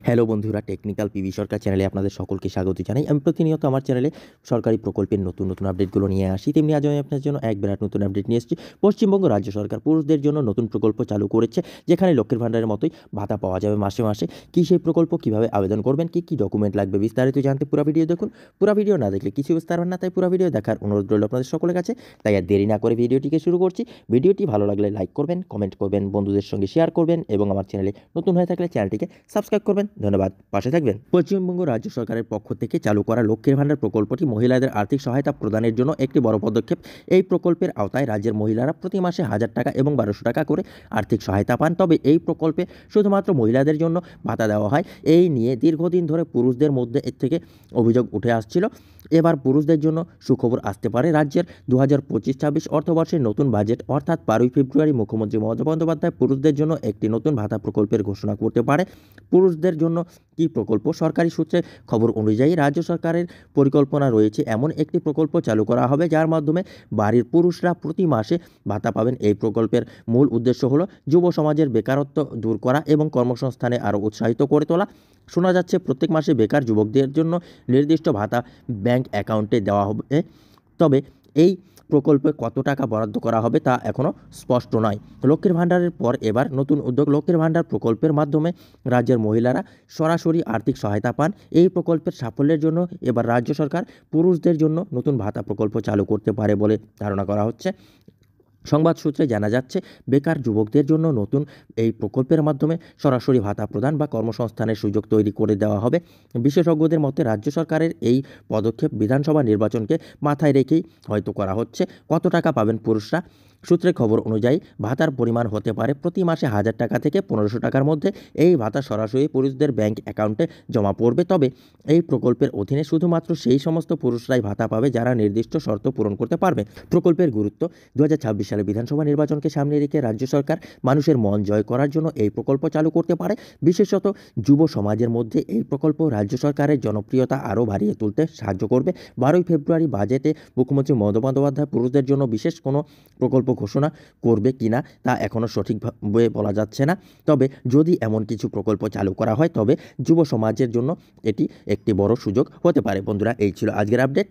Hello বন্ধুরা, technical PV সরকার চ্যানেলে আপনাদের সকলকে স্বাগত জানাই। আমি প্রতিনিয়ত আমার চ্যানেলে সরকারি প্রকল্পের নতুন নতুন আপডেটগুলো নিয়ে আসি। তেমনি আজ আমি আপনার জন্য এক বিরাট নতুন আপডেট নিয়ে এসেছি। পশ্চিমবঙ্গ রাজ্য সরকার পুরুষদের জন্য নতুন প্রকল্প চালু করেছে, যেখানে লক্ষ্মীর ভাণ্ডারের মতোই ভাতা পাওয়া যাবে মাসে মাসে। কী সেই প্রকল্প, কীভাবে আবেদন করবেন, কী কী ডকুমেন্ট লাগবে, বিস্তারিত জানতে পুরো ভিডিও দেখুন। পুরো ভিডিও না দেখলে কিছু বুঝতে পারবেন না, তাই পুরো ভিডিও দেখার অনুরোধ রইল আপনাদের সকলের কাছে। তাই আর দেরি না করে ভিডিওটিকে শুরু করছি। ভিডিওটি ভালো লাগলে লাইক করবেন, কমেন্ট করবেন, বন্ধুদের সঙ্গে শেয়ার করবেন এবং আমার চ্যানেলে নতুন হয়ে থাকলে চ্যানেলটিকে সাবস্ক্রাইব করবেন। ধন্যবাদ, পাশে থাকবেন। পশ্চিমবঙ্গ রাজ্য সরকারের পক্ষ থেকে চালু করা লক্ষ্মীর ভাণ্ডার প্রকল্পটি মহিলাদের আর্থিক সহায়তা প্রদানের জন্য একটি বড় পদক্ষেপ। এই প্রকল্পের আওতায় রাজ্যের মহিলারা প্রতি মাসে 1,000 টাকা এবং 1,200 টাকা করে আর্থিক সহায়তা পান। তবে এই প্রকল্পে শুধুমাত্র মহিলাদের জন্য ভাতা দেওয়া হয়। এই নিয়ে দীর্ঘদিন ধরে পুরুষদের মধ্যে এর থেকে অভিযোগ উঠে আসছিল। এবার পুরুষদের জন্য সুখবর আসতে পারে। রাজ্যের 2025-26 অর্থবর্ষের নতুন বাজেট অর্থাৎ 12 ফেব্রুয়ারি মুখ্যমন্ত্রী মমতা বন্দ্যোপাধ্যায় পুরুষদের জন্য একটি নতুন ভাতা প্রকল্পের ঘোষণা করতে পারে। পুরুষদের জন্য কী প্রকল্প? সরকারি সূত্রে খবর অনুযায়ী রাজ্য সরকারের পরিকল্পনা রয়েছে এমন একটি প্রকল্প চালু করা হবে, যার মাধ্যমে বাড়ির পুরুষরা প্রতি মাসে ভাতা পাবেন। এই প্রকল্পের মূল উদ্দেশ্য হলো যুব সমাজের বেকারত্ব দূর করা এবং কর্মসংস্থানে আরও উৎসাহিত করে তোলা। শোনা যাচ্ছে প্রত্যেক মাসে বেকার যুবকদের জন্য নির্দিষ্ট ভাতা ব্যাংক অ্যাকাউন্টে দেওয়া হবে। তবে এই প্রকল্পে কত টাকা বরাদ্দ করা হবে তা এখনও স্পষ্ট নয়। লক্ষ্মীর ভাণ্ডারের পর এবার নতুন উদ্যোগ। লক্ষ্মীর ভাণ্ডার প্রকল্পের মাধ্যমে রাজ্যের মহিলারা সরাসরি আর্থিক সহায়তা পান। এই প্রকল্পের সাফল্যের জন্য এবার রাজ্য সরকার পুরুষদের জন্য নতুন ভাতা প্রকল্প চালু করতে পারে বলে ধারণা করা হচ্ছে। সংবাদ সূত্রে জানা যাচ্ছে, বেকার যুবকদের জন্য নতুন এই প্রকল্পের মাধ্যমে সরাসরি ভাতা প্রদান বা কর্মসংস্থানের সুযোগ তৈরি করে দেওয়া হবে। বিশেষজ্ঞদের মতে রাজ্য সরকারের এই পদক্ষেপ বিধানসভা নির্বাচনকে মাথায় রেখেই হয়তো করা হচ্ছে। কত টাকা পাবেন পুরুষরা? সূত্রে খবর অনুযায়ী ভাতার পরিমাণ হতে পারে প্রতি মাসে 1,000 টাকা থেকে 1,500 টাকার মধ্যে। এই ভাতা সরাসরি পুরুষদের ব্যাংক অ্যাকাউন্টে জমা পড়বে। তবে এই প্রকল্পের অধীনে শুধুমাত্র সেই সমস্ত পুরুষরাই ভাতা পাবে যারা নির্দিষ্ট শর্ত পূরণ করতে পারবে। প্রকল্পের গুরুত্ব: 2026 সালে বিধানসভা নির্বাচনকে সামনে রেখে রাজ্য সরকার মানুষের মন জয় করার জন্য এই প্রকল্প চালু করতে পারে। বিশেষত যুব সমাজের মধ্যে এই প্রকল্প রাজ্য সরকারের জনপ্রিয়তা আরও বাড়িয়ে তুলতে সাহায্য করবে। 12 ফেব্রুয়ারি বাজেটে মুখ্যমন্ত্রী মমতা বন্দ্যোপাধ্যায় পুরুষদের জন্য বিশেষ কোনো প্রকল্প ঘোষণা করবে কিনা তা এখনও সঠিকভাবে বলা যাচ্ছে না। তবে যদি এমন কিছু প্রকল্প চালু করা হয় তবে যুব সমাজের জন্য এটি একটি বড় সুযোগ হতে পারে। বন্ধুরা, এই ছিল আজকের আপডেট।